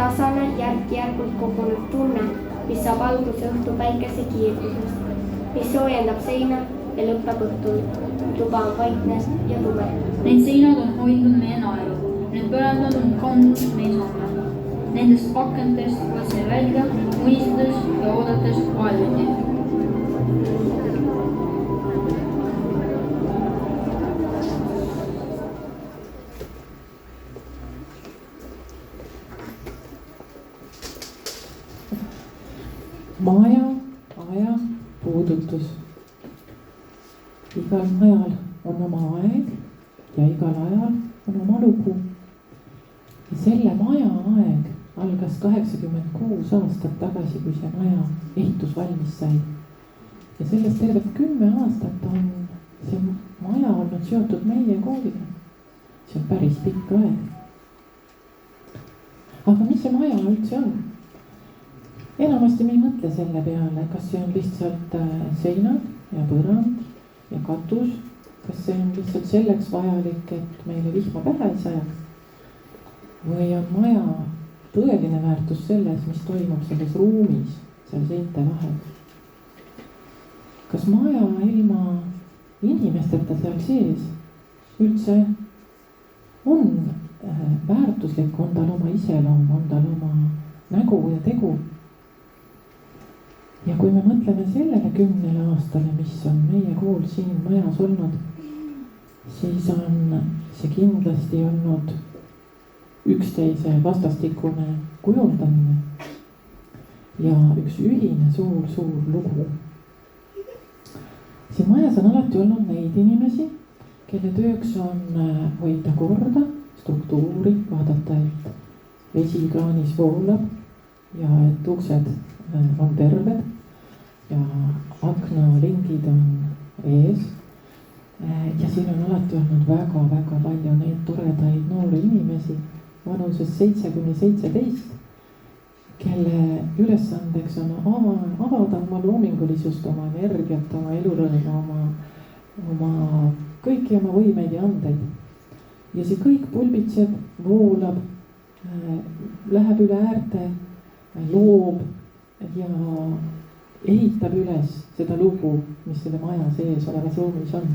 tasane järk-järgult kogunev tunne, mis saab alguse õhtu päikese kiirguses, mis soojendab seina ja lõpeb õhtul. Tuba on vaikne ja tume. Need seinad on hoidnud meie naeru, need põrandad on kandnud meie samme. Nendest akentest võtsin välja, unistades ja oodates vaevuti. Maja, aja puudutus. Igal majal on oma aeg ja igal ajal on oma lugu. Ja selle maja aeg algas 86 aastat tagasi, kui see maja ehitus valmis sai. Ja sellest tervelt 10 aastat on see maja olnud seotud meie kooliga. See on päris pikk aeg. Aga mis see maja üldse on? Enamasti me ei mõtle selle peale, kas see on lihtsalt seinad ja põrand ja katus, kas see on lihtsalt selleks vajalik, et meile vihma pähe ei sajaks. Või on maja tõeline väärtus selles, mis toimub selles ruumis, seal seinte vahel. Kas maja ilma inimesteta seal sees üldse on väärtuslik, on tal oma iseloom, on tal oma nägu ja tegu? Ja kui me mõtleme sellele 10 aastale, mis on meie kool siin majas olnud, siis on see kindlasti olnud üksteise vastastikune kujundamine ja üks ühine suur lugu. Siin majas on alati olnud neid inimesi, kelle tööks on hoida korda, struktuuri, vaadata, et vesi kraanis voolab ja et uksed on terved ja aknalingid on ees. Ja siin on alati olnud väga-väga palju neid toredaid noori inimesi vanuses 7–17, kelle ülesandeks on avada oma loomingulisust, oma energiat, oma elurõõmu, oma kõiki oma võimeid ja andeid. Ja see kõik pulbitseb, voolab, läheb üle äärte, loob ja ehitab üles seda lugu, mis selle maja sees olevas ruumis on.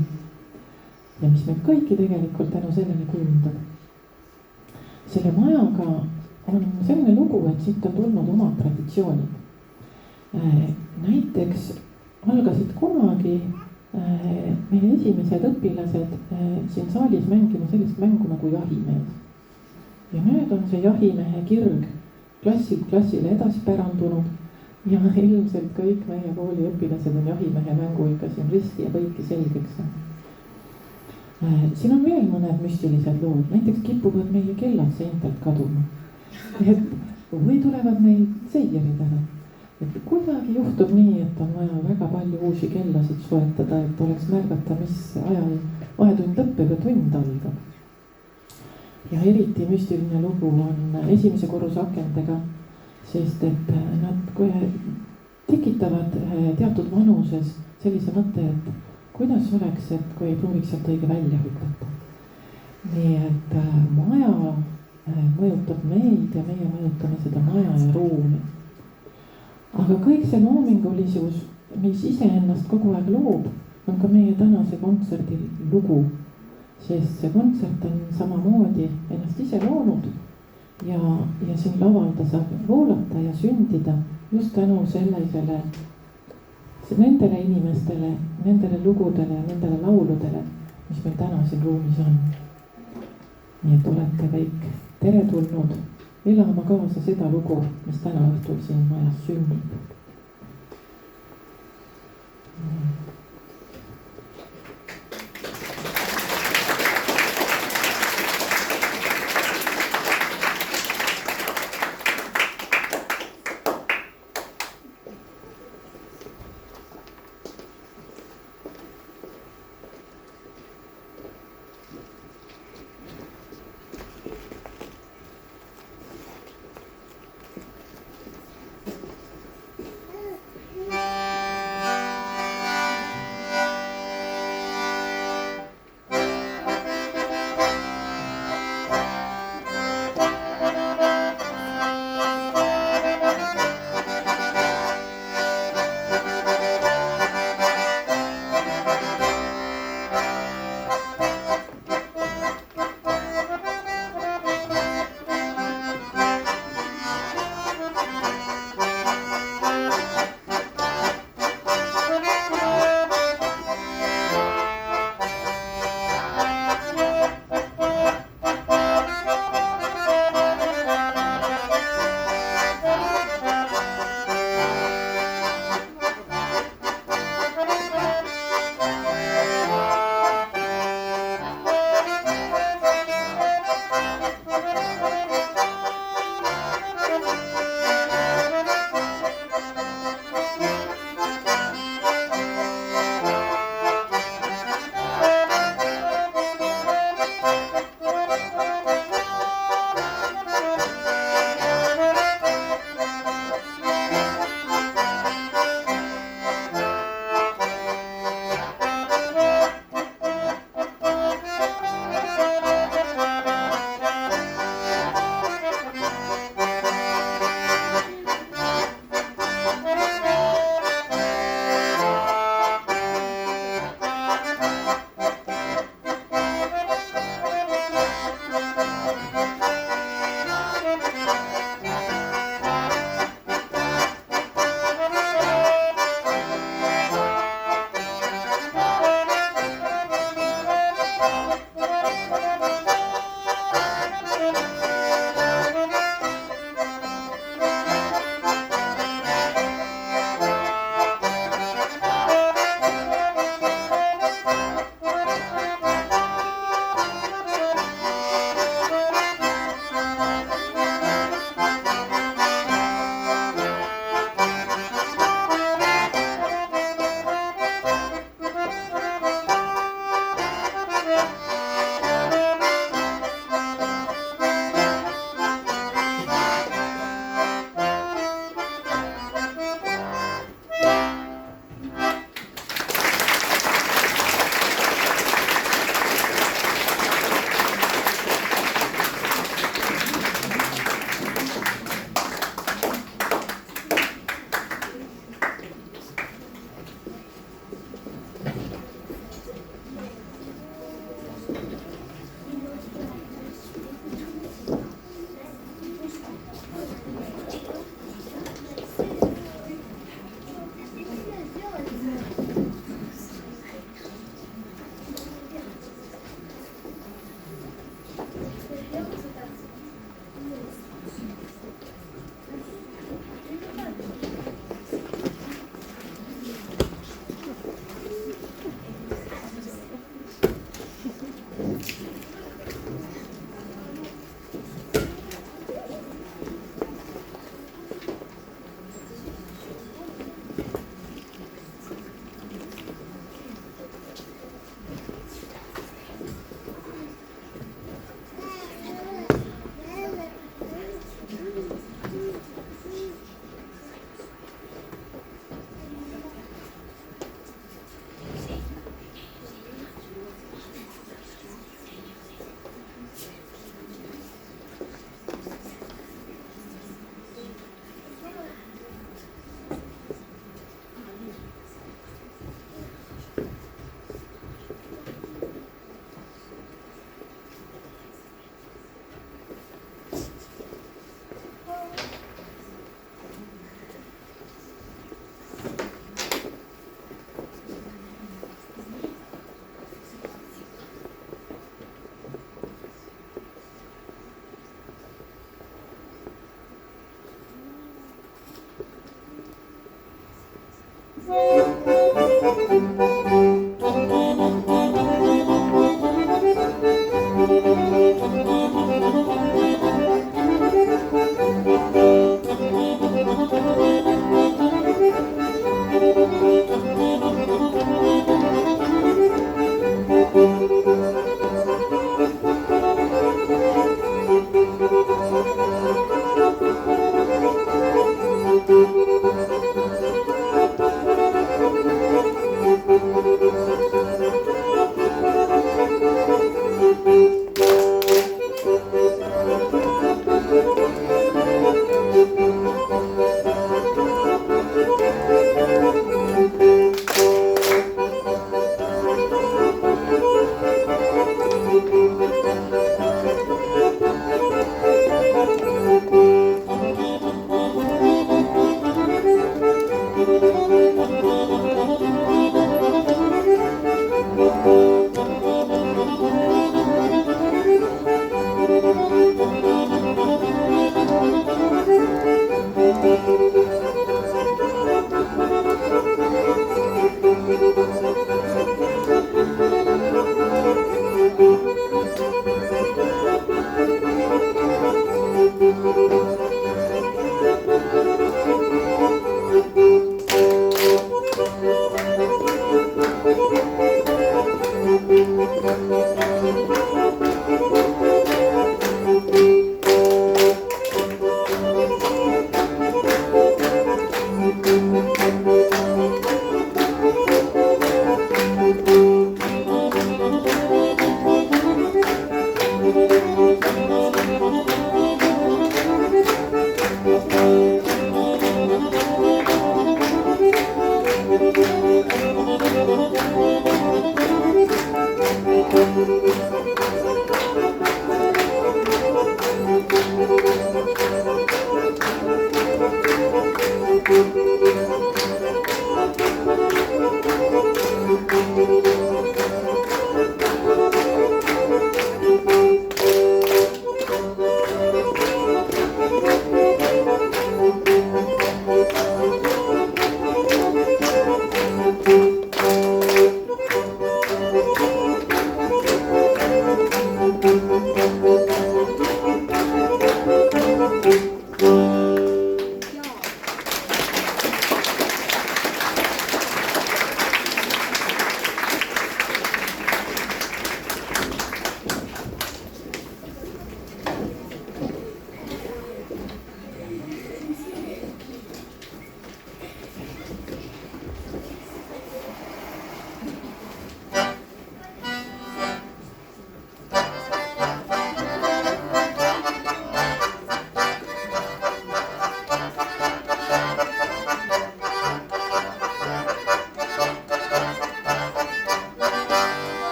Ja mis meid kõiki tegelikult tänu sellele kujundab. Selle majaga on selline lugu, et siit on tulnud oma traditsioonid. Näiteks algasid kunagi meie esimesed õpilased siin saalis mängima sellist mängu nagu jahimees. Ja nüüd on see jahimehe kirg klassilt klassile edasi pärandunud ja ilmselt kõik meie kooli õpilased on jahimehe mängu ikka siin risti ja põiki selgeks. Siin on veel mõned müstilised lood, näiteks kipuvad meie kellad seintelt kaduma. Või tulevad meil seirid ära. Et kuidagi juhtub nii, et on vaja väga palju uusi kellasid soetada, et oleks märgata, mis ajal vahetund lõpeb ja tund algab. Ja eriti müstiline lugu on esimese korruse akendega, sest et nad tekitavad teatud vanuses sellise mõtte, et kuidas oleks, et kui ei pruugiks sealt õige välja hüpata. Nii et maja mõjutab meid ja meie mõjutame seda maja ja ruumi. Aga kõik see loomingulisus, mis iseennast kogu aeg loob, on ka meie tänase kontserdi lugu. Sest see kontsert on samamoodi ennast ise loonud ja siin laval ta saab voolata ja sündida just tänu sellisele nendele inimestele, nendele lugudele ja nendele lauludele, mis meil täna siin ruumis on. Nii et olete kõik teretulnud elama kaasa seda lugu, mis täna õhtul siin majas sünnib.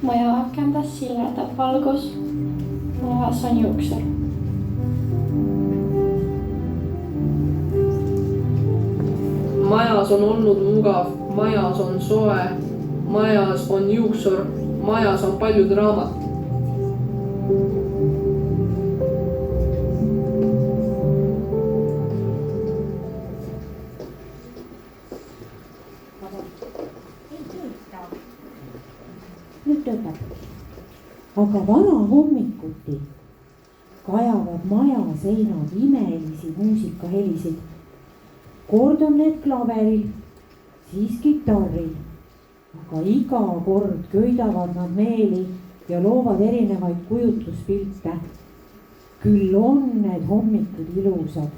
Maja rakendas siledad valgus. Majas on juuksur. Majas on olnud mugav, majas on soe, majas on juuksur, majas on palju draamat. Nüüd töötab. Aga vara hommikuti kajavad maja seinad imelisi muusikahelisid. Kord on need klaveril, siis kitarril. Aga iga kord köidavad nad meeli ja loovad erinevaid kujutluspilte. Küll on need hommikud ilusad.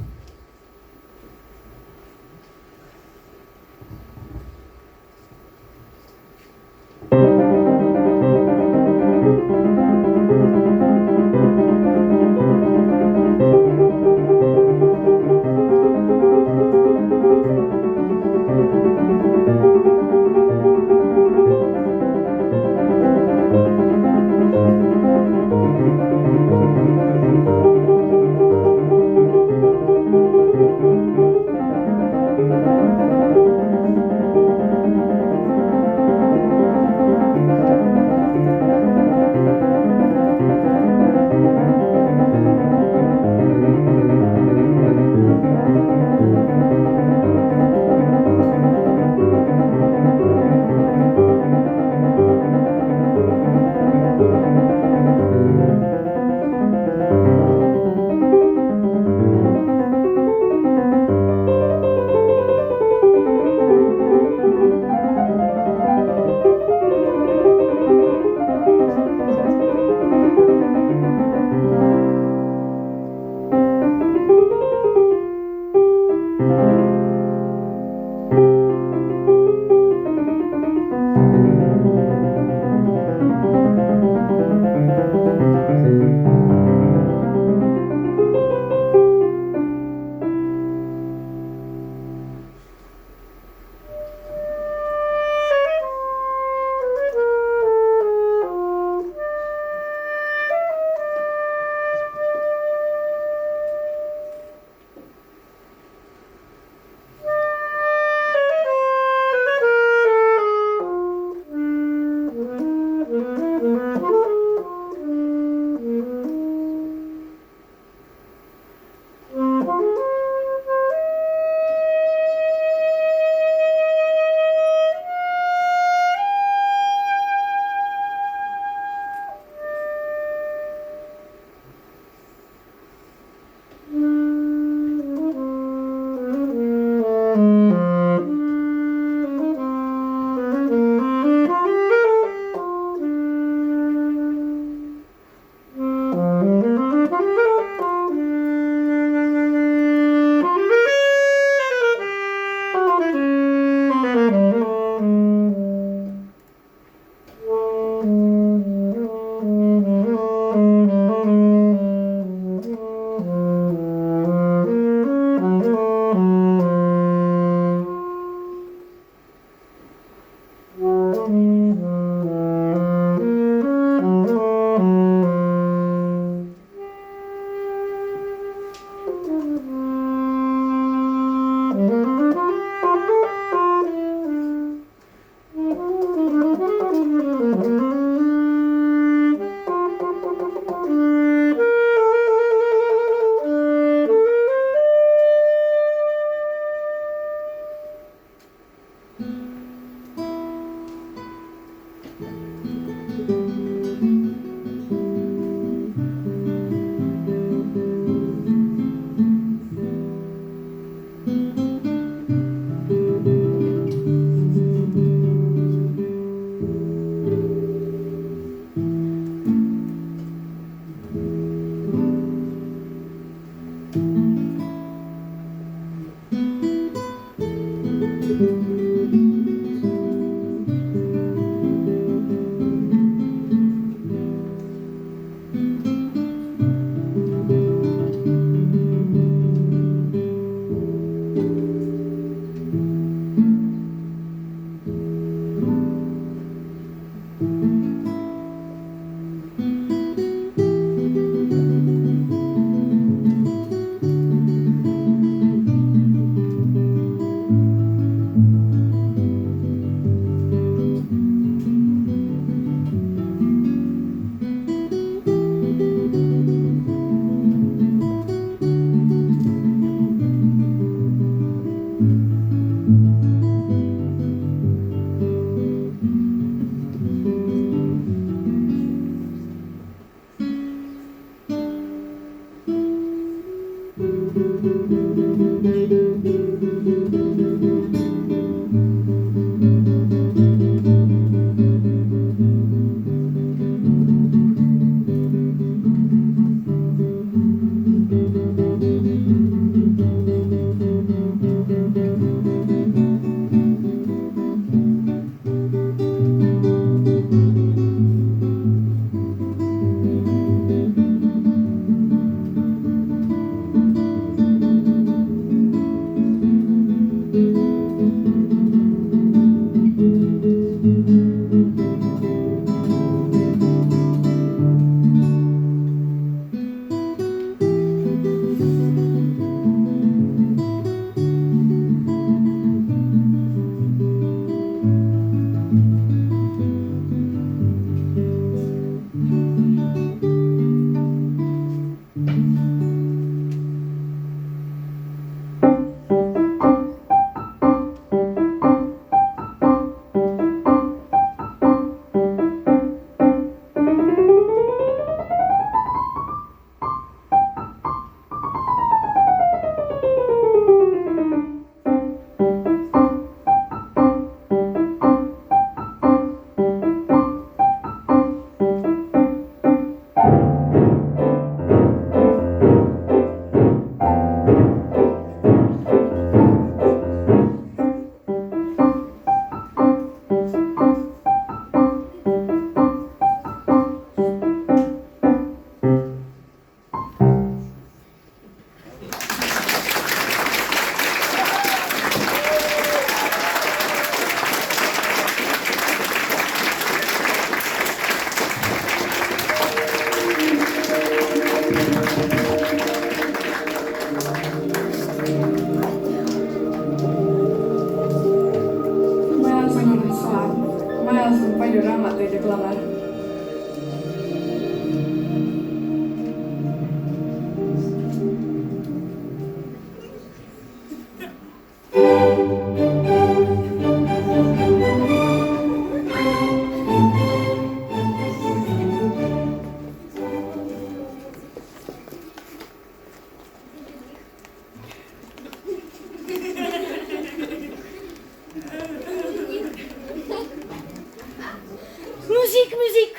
Musique, musique.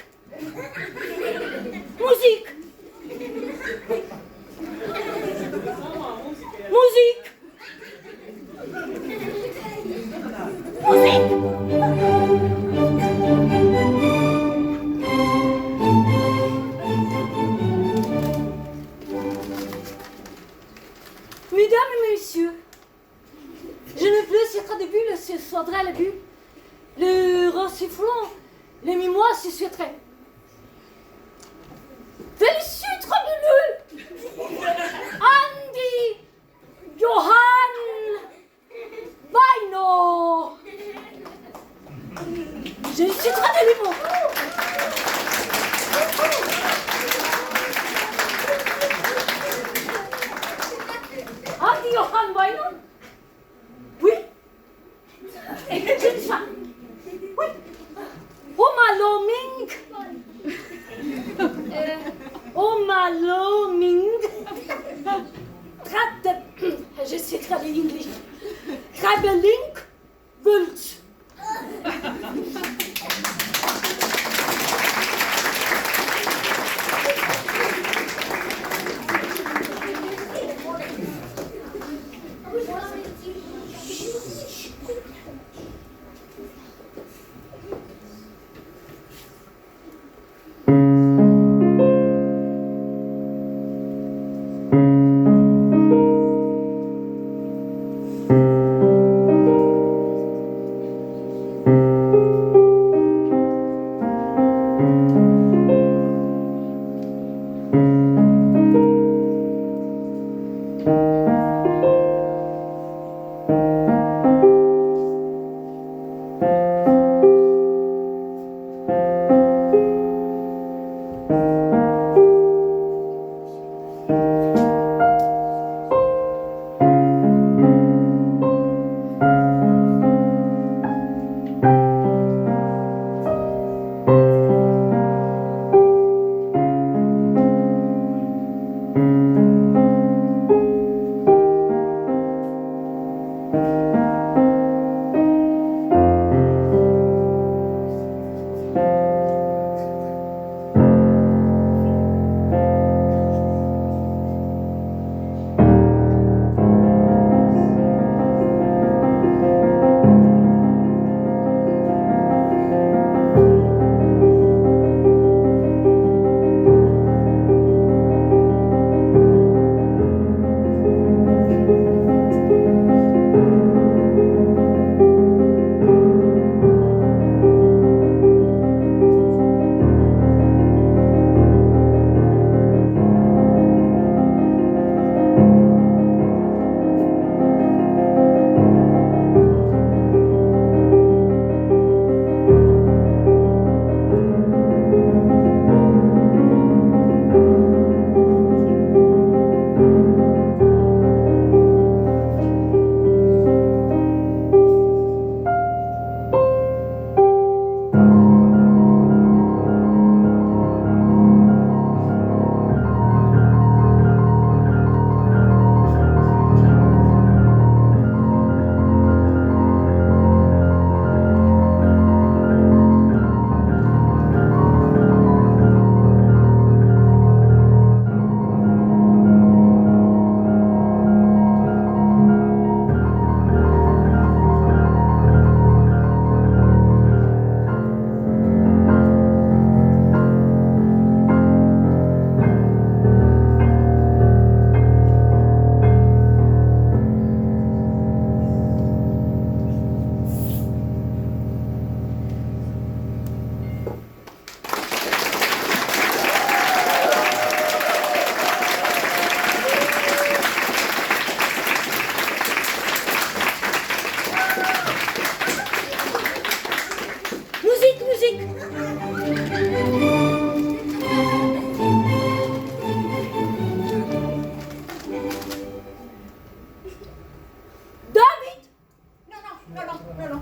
Musique. Musique. Musique. Mesdames et messieurs, je ne peux être début, ce faudra le but. Le rensifflant, les mémoires se souhaiteraient. Félicite Trabuleux, Andy, Johan, Baino. Je suis très délivrant. Andy, Johan, Baino. Oui. Je dis ça. Oui. Omaloming. Omaloming. Je sais traduire l'anglais. Krabbelink. Wult.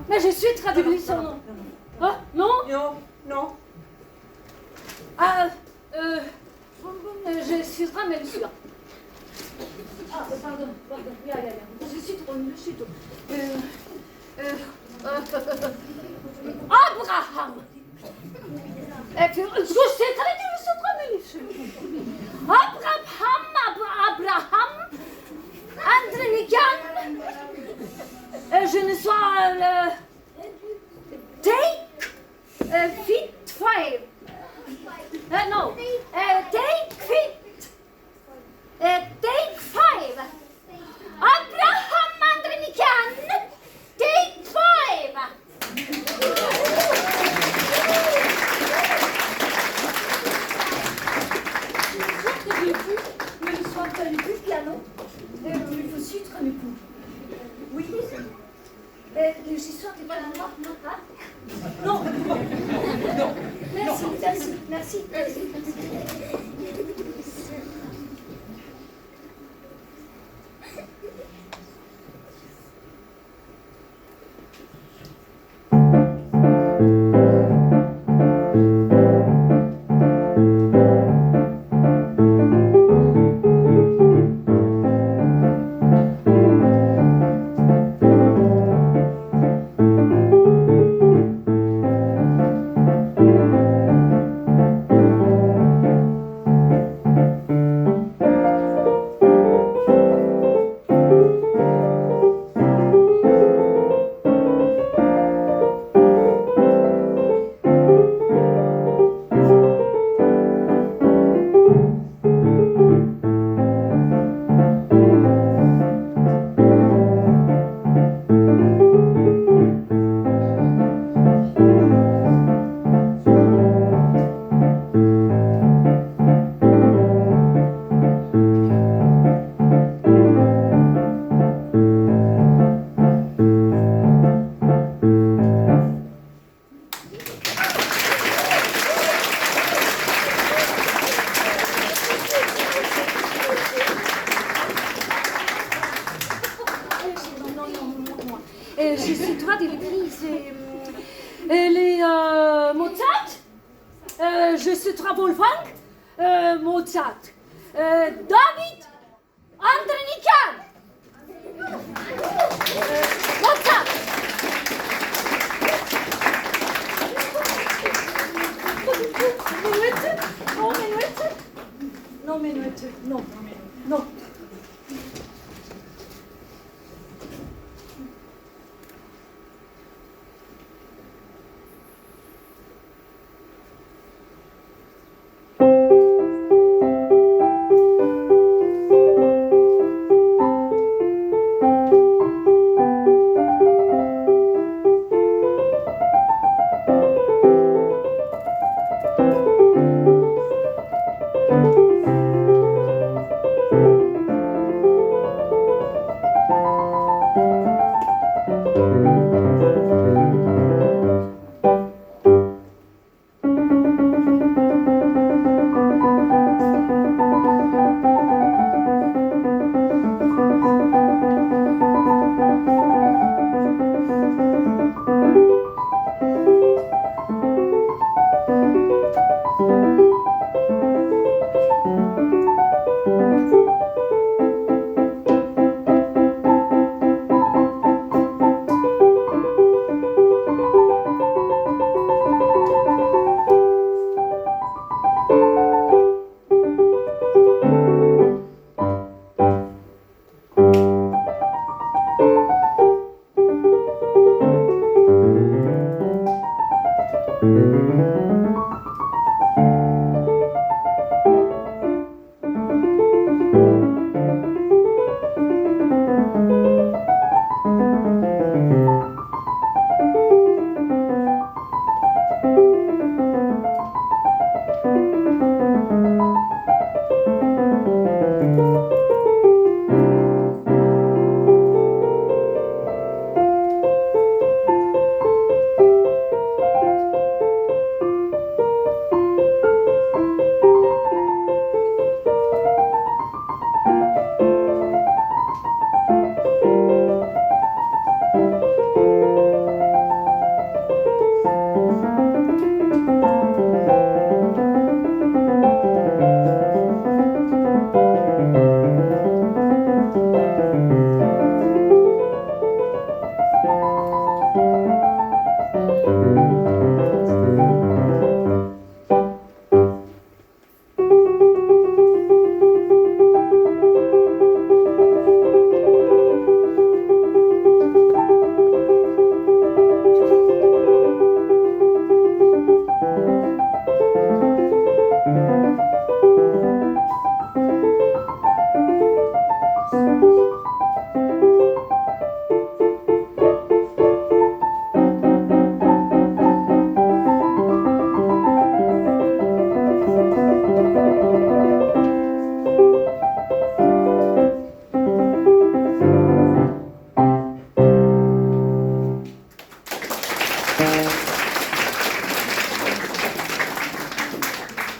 Mais je suis traduit son nom. Ah, non? Non, non. Ah, je suis vraiment sûre. Ah, pardon. Je suis trop. Abraham. Je ne sois le take fit five. No, take fit. Take five. Abraham Andrenikan, take five. Ne sois pas le plus piano. Il faut suivre mes coups. Oui. Le régisseur n'est pas là, non. Non. Merci. Je suis droit directrice. Les Mozart. Je suis trois Wolfgang. Mozart. David Andrenikan. Mozart. Menuette. Non.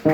see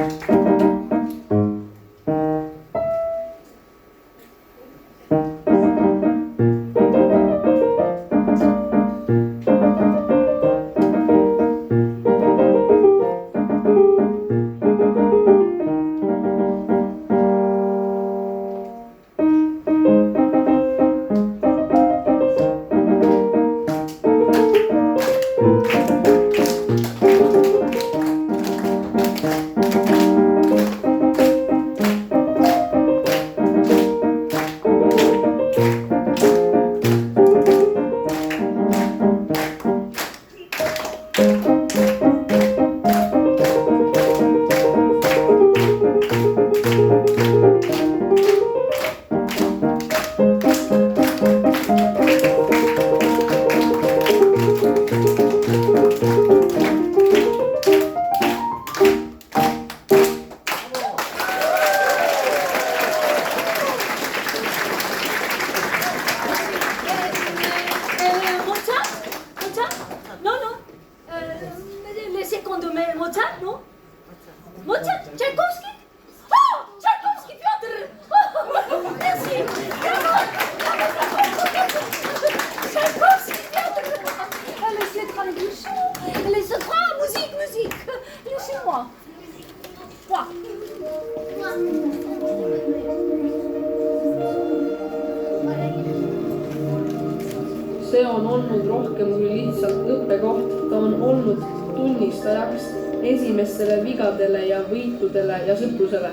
on olnud rohkem kui lihtsalt õppekoht, ta on olnud tunnistajaks esimestele vigadele ja võitudele ja sõprusele.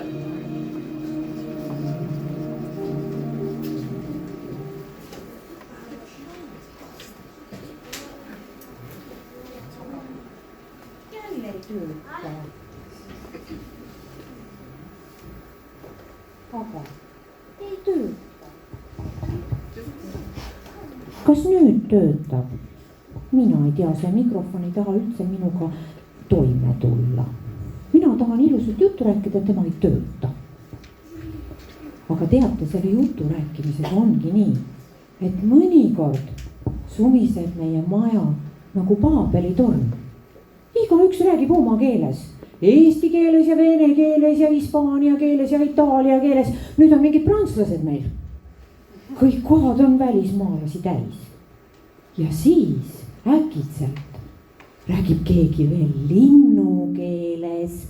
jälle ei tööta. aga ei tööta. kas nüüd töötab? mina ei tea, see mikrofon ei taha üldse minuga toime tulla. mina tahan ilusat juttu rääkida, tema ei tööta. aga teate, selle jutu rääkimisega ongi nii, et mõnikord sumiseb meie maja nagu Paabeli torn. igaüks räägib oma keeles, eesti keeles ja vene keeles ja hispaania keeles ja itaalia keeles. nüüd on mingid prantslased meil. kõik kohad on välismaalasi täis. ja siis äkitselt räägib keegi veel linnukeeles.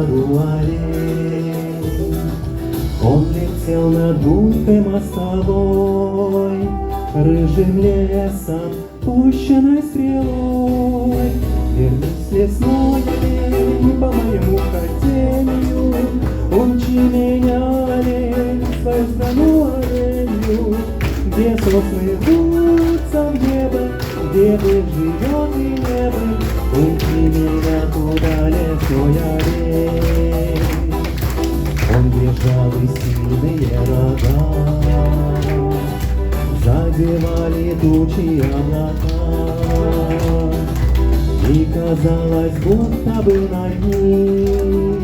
аллей. Он летел над будкой мостовой, рыжим лесом, пущенной стрелой. Вернись, лесной олень, по моему хотению, умчи меня, олень, в свою страну оленью, где сосны рвутся в небо, где быль живет и небо. Умчи меня туда, лесной олень. Он бежал, и сильные рога задевали тучи облака, и казалось, будто бы над ним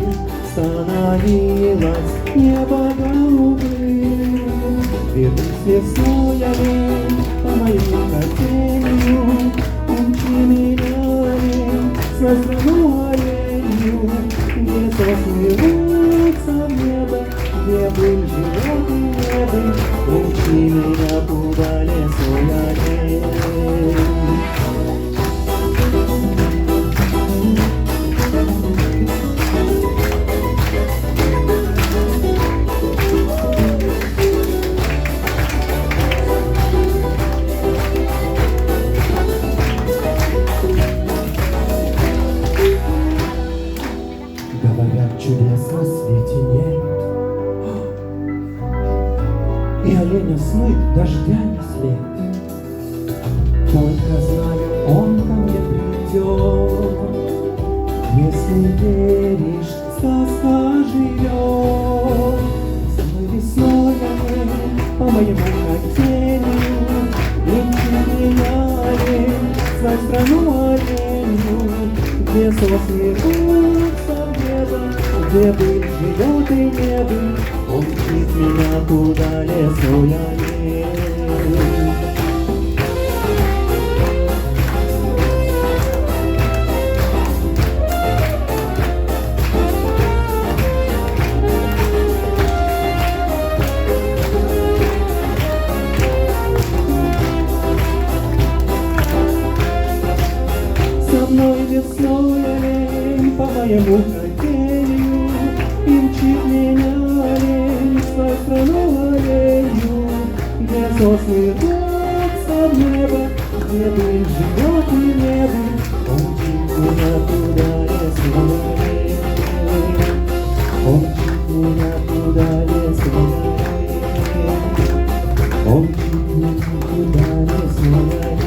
становилось небо голубым. Вернись, лесной олень, по моему хотению, умчи меня, олень, в свою страну оленью, где сосны рвутся в небо, где быль живет и небо. Умчи меня туда, лесной олень. Говорят, чудес на свете нет, и оленя смыт, дождя не след. Только знаю, он ко мне придет. Если веришь, сказка живет. Самой весной олень, по моему хотению, умчи меня, олень, в свою страну оленью, где сосны рвутся в небо, где быль живет и небо. Умчит меня туда, лесной олень. Со мной весной олень, по моему хотению, и мчит меня олень, в свою страну оленью, где сосны рвутся в небо, где быль живет и небо. Умчит меня туда, лесной олень. Умчит меня туда, лесной олень. Умчит меня туда, лесной олень.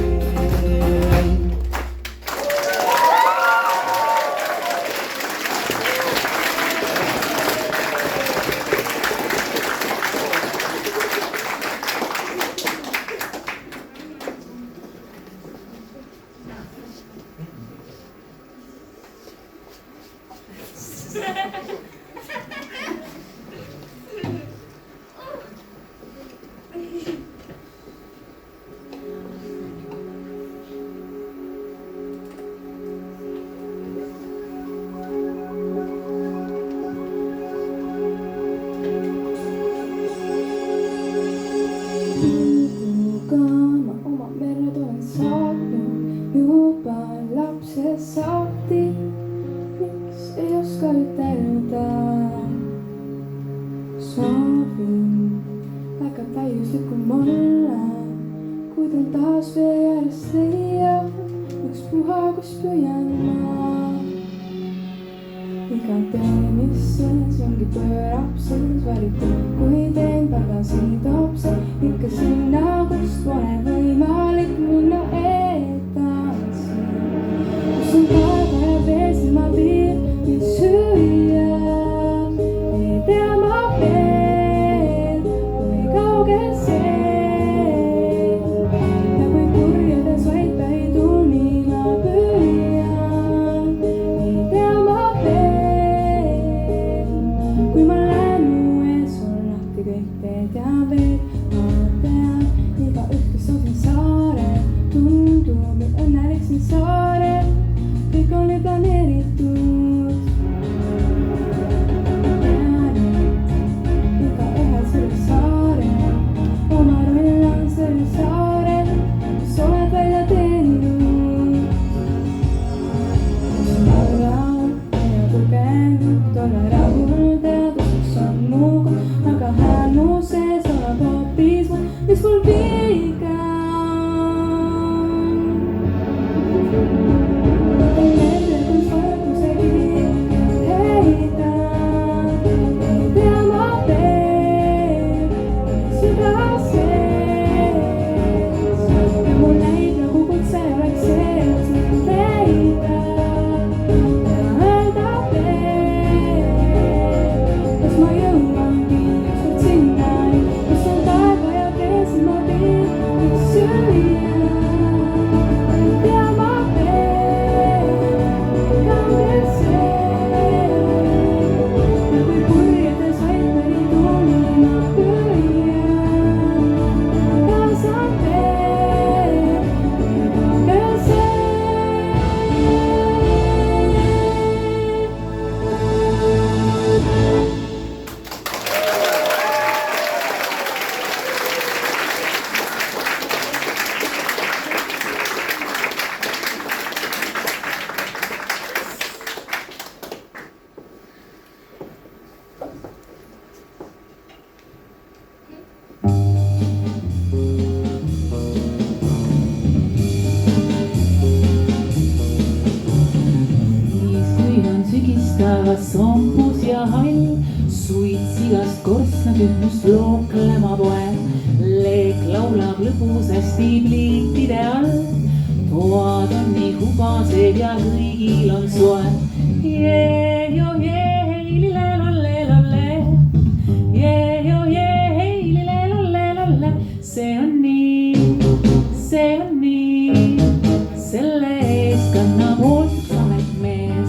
Tundub, et õnnelik siin saarel kõik oli planeeritud. nüüd ole rahul, teaduseks on muuga, aga hääl mu sees oleb hoopis muu, mis mul viga on. Meelde, kus valgusegi heida, ei tea ma veel süda sees ja mul näib nagu kutse oleks sees leida. Kas ma jõuangi ükskord sinnani, kus on taeva ja kes ma viin süüa. Ei tea ma veel, kaugel see, ja kui purjedes vaid mõni tuli ma püüan. Kaasa veel, kaugel see. Kui on sügistavas sombus ja hall, suits igast korstnatühmust looklema poeb. Leek laulab lõbusasti pliitide all, toad on nii hubased ja kõigil on soe. See on nii, selle eest kannab hoolt üks ametmees.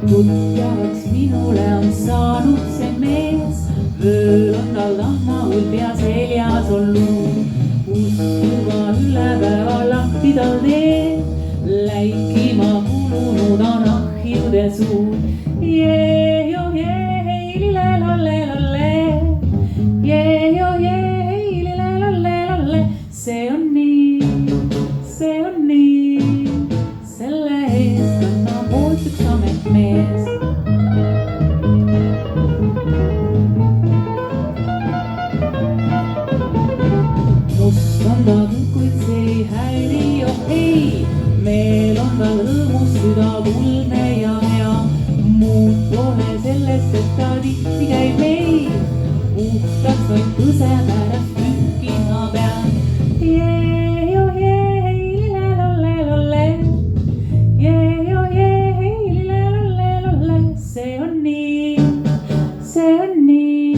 Tuttavaks minule on saanud see mees, vööl on tal tahmahuld ja seljas on luu. Ustuva üle päeva lahti tal teeb, läikima kulunud on ahjude suud. See on nii, selle eest kannab hoolt üks ametmees. Must on ta küll, kuid see ei häiri, oh ei, meel on tal rõõmus, süda kuldne ja hea. Muud pole sellest, et ta tihti käib meil, puhtaks vaid põse pärast pühkima pean. See on nii,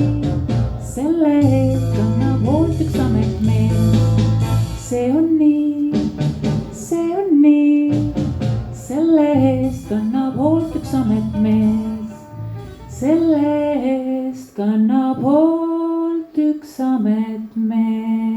selle eest kannab hoolt üks ametmees. See on nii, selle eest kannab hoolt üks ametmees. Selle eest kannab hoolt üks ametmees.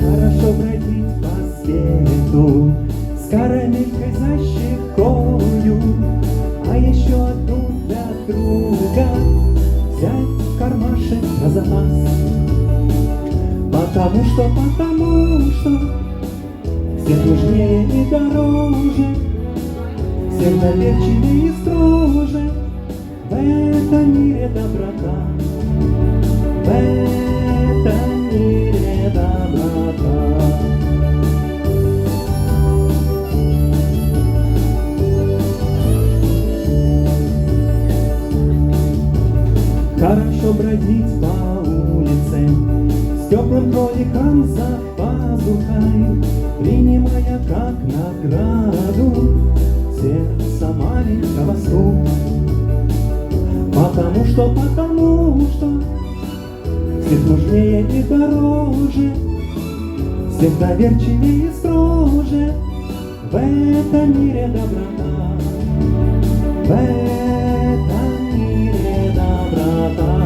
Хорошо бродить по свету с карамелькой за щекою, а еще одну для друга взять в кармашек на запас. Потому что всем нужнее и дороже, всем доверчивее и строже в этом мире доброта, в этом мире доброта. Хорошо бродить по улице с теплым кроликом за пазухой, принимая как награду сердца маленького стук. Потому что Свет нужнее и дороже, свет доверчивее и строже. В этом мире доброта, в этом мире доброта.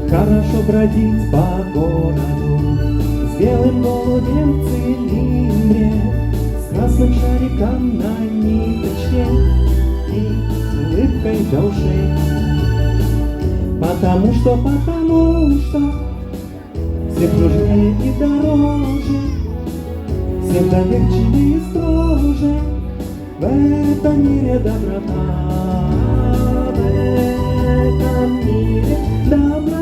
Хорошо бродить по городу с белым голубем в цилиндре, с красным шариком на ниточке и улыбкой до ушей. Потому что свет нужнее и дороже, свет доверчивее и строже. В этом мире доброта, в этом мире доброта.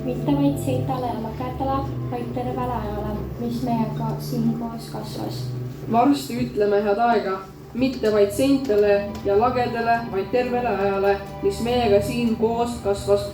Mitte vaid seintele ja lagedale, vaid tervele ajale, mis meiega siin koos kasvas. Varsti ütleme head aega, mitte vaid seintele ja lagedale, vaid tervele ajale, mis meiega siin koos kasvas.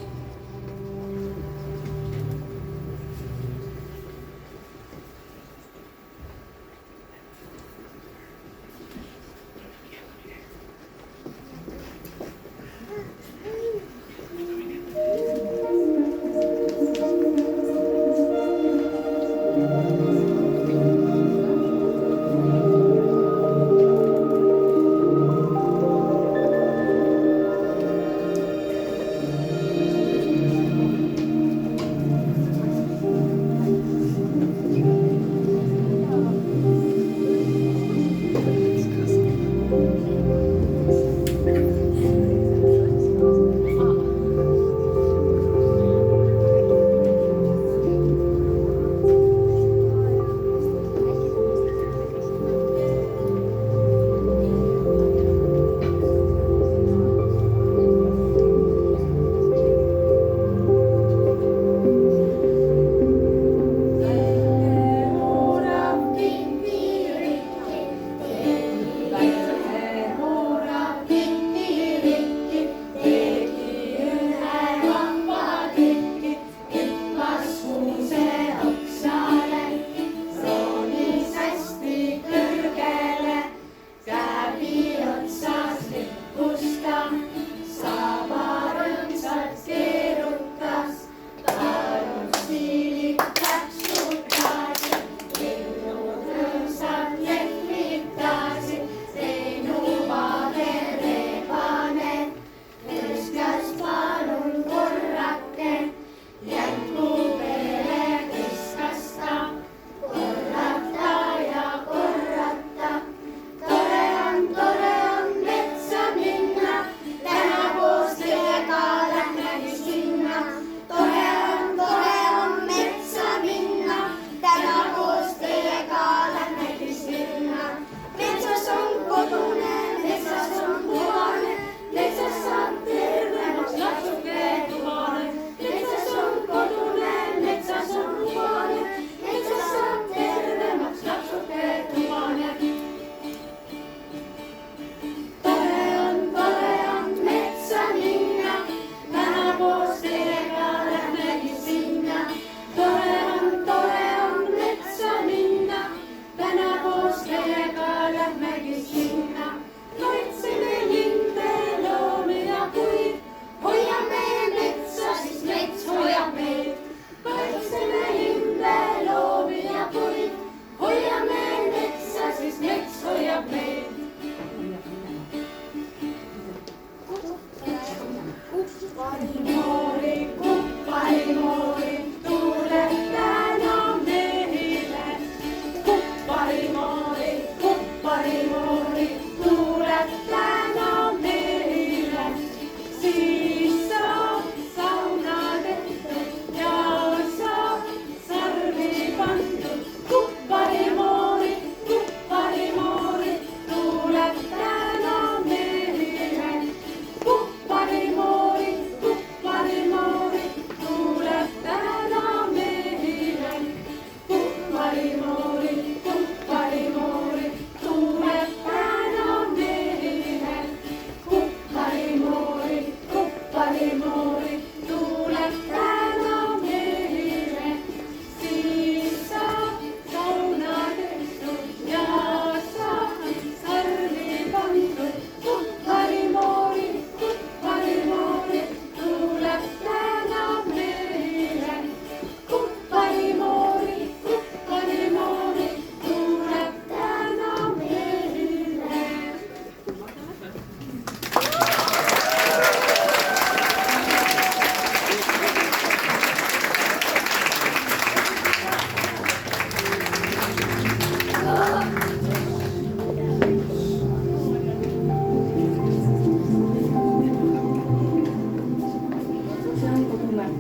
see on kodumärk,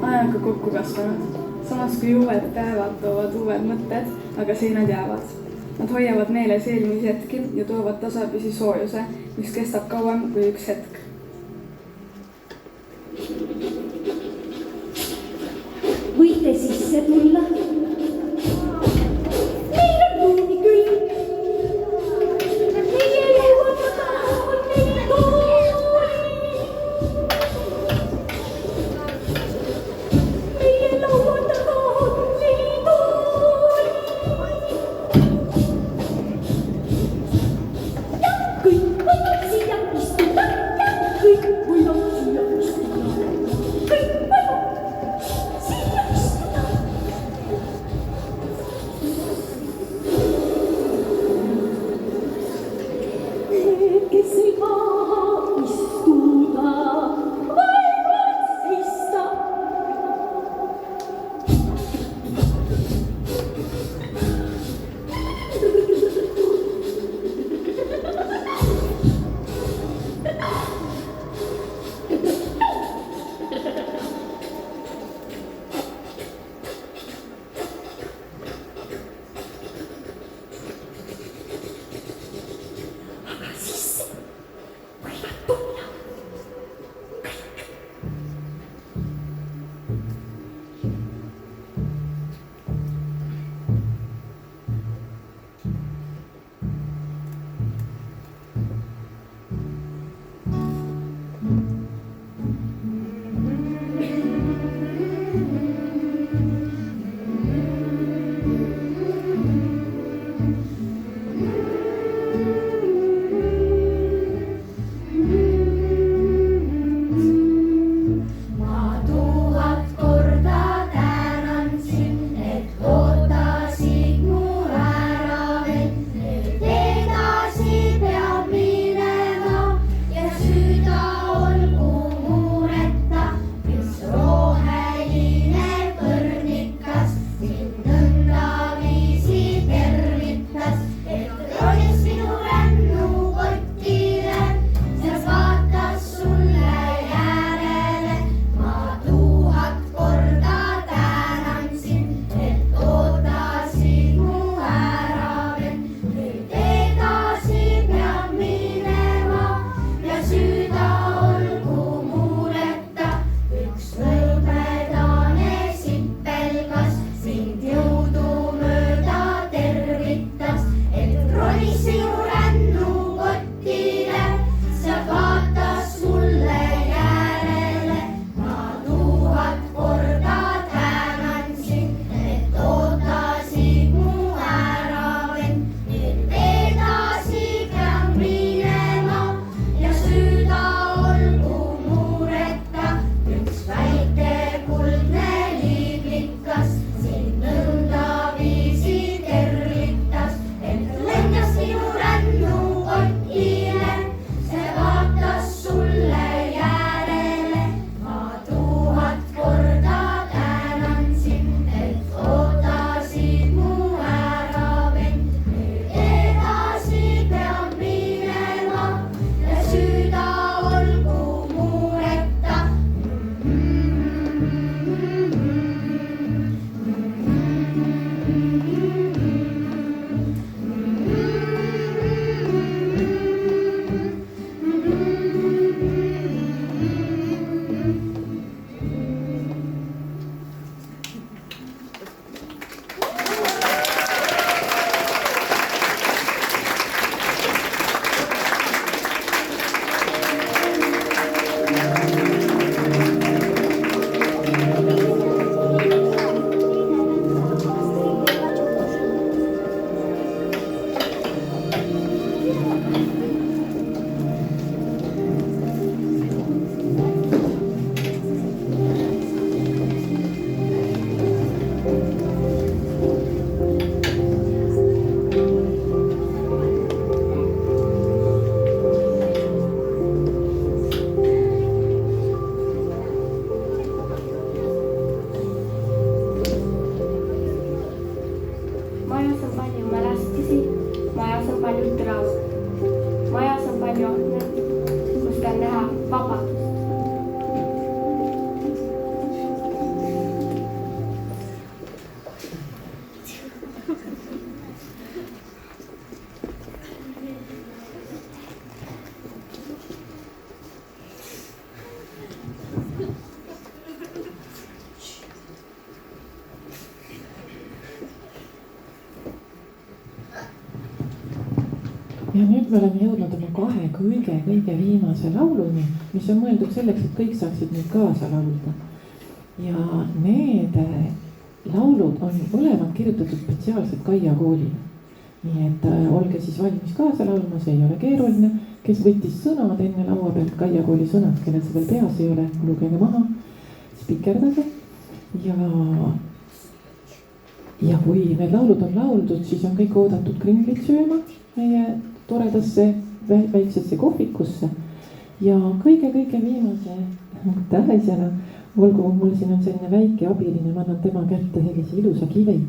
ajaga kokku kasvanud. Samas kui uued päevad toovad uued mõtted, aga seinad jäävad. Nad hoiavad meeles eelmisi hetki ja toovad tasapisi soojuse, mis kestab kauem kui üks hetk. Võite sisse tulla. Meil on ruumi küll. Meie laua taga on neli tooli. Meie laua taga on neli tooli. Ja kõik võivad siia istuda ja ja nüüd me oleme jõudnud oma kahe kõige viimase lauluni, mis on mõeldud selleks, et kõik saaksid nüüd kaasa laulda. Ja need laulud on mõlemad kirjutatud spetsiaalselt Kaia koolile. Nii et olge siis valmis kaasa laulma, see ei ole keeruline. Kes võttis sõnad enne laua pealt, Kaia kooli sõnad, kellel see veel peas ei ole, lugege maha, spikerdage. Ja kui need laulud on lauldud, siis on kõik oodatud kringlit sööma meie toredasse väiksesse kohvikusse. Ja kõige viimase tähesena, olgu mul siin on selline väike abiline, ma annan tema kätte sellise ilusa kivi.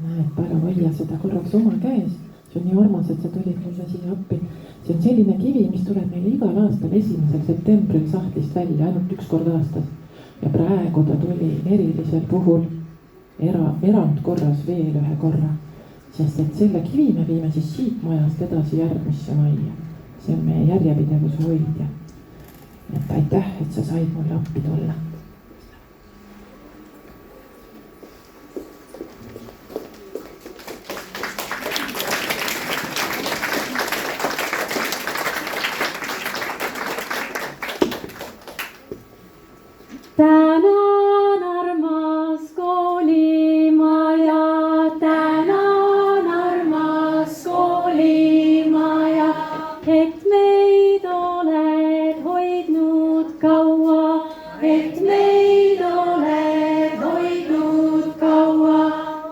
Näed, palun hoia seda korraks oma käes. See on nii armas, et sa tulid mulle siia appi. See on selline kivi, mis tuleb meile igal aastal 1. septembril sahtlist välja, ainult üks kord aastas. Ja praegu ta tuli erilisel puhul erandkorras veel ühe korra. Sest et selle kivi me viime siis siit majast edasi järgmisse majja. See on meie järjepidevuse hoidja. Et aitäh, et sa said mulle appi tulla. Tänan armas koolimaja, tänan armas koolimaja, et meid oled hoidnud kaua, et meid oled hoidnud kaua.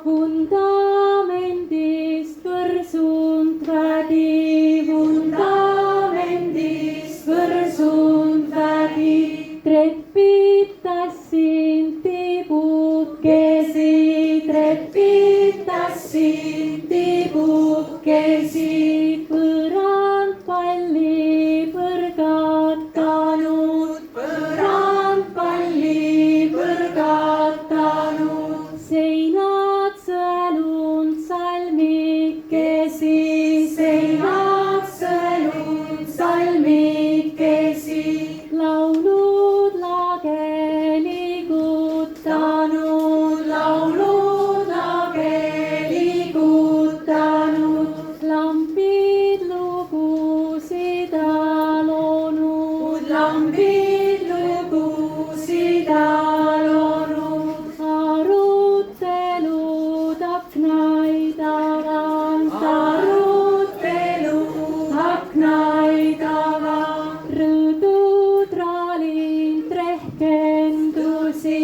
Vundamendist võrsunud vägi, vundamendist võrsunud vägi, trepitassin tibukesi, põrand palli põrgatanud, seinad sõelunud salmikesi, laulud lage liigutanud, lambid lugusid alanud, arutelud aknaid avanud, rõdud raalid rehkendusi,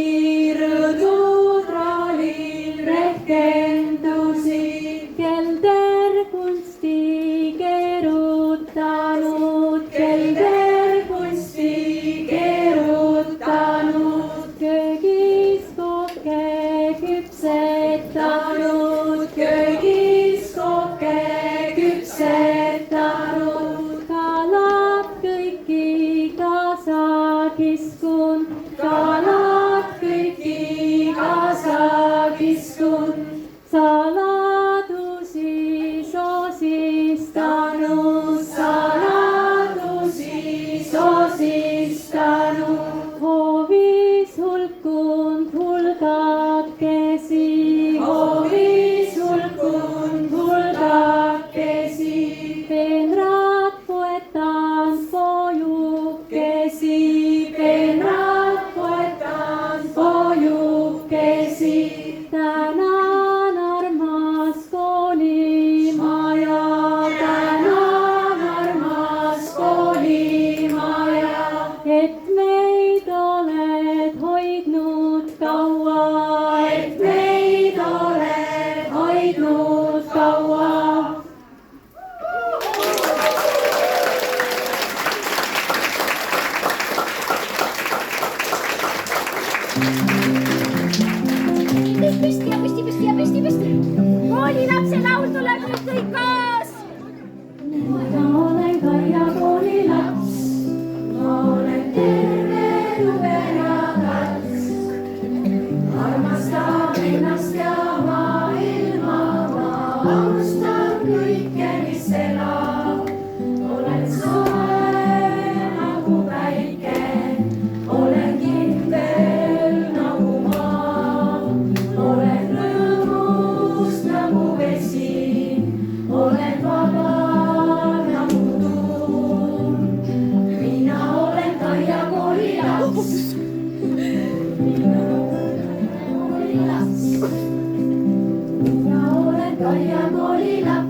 kelder kunsti keerutanud, köögis kohke küpsetanud, kalad kõiki kaasa kiskun, saladusi sosistanud, hoovis hulkunud hulgakesi, peenrad poetanud pojukesi, tänan armas koolimaja, et meid oled hoidnud kaua, püsti. Koolilapse laul tuleb nüüd kõik kaas. Ma olen Kaia koolilaps, ma olen terve tuberjakas. Armastan ennast ja maailma, ma austan kõike, mis elab. Olen soe nagu päike, olen kindel nagu maa. Olen rõõmus nagu vesi, olen vaba Tolliamo la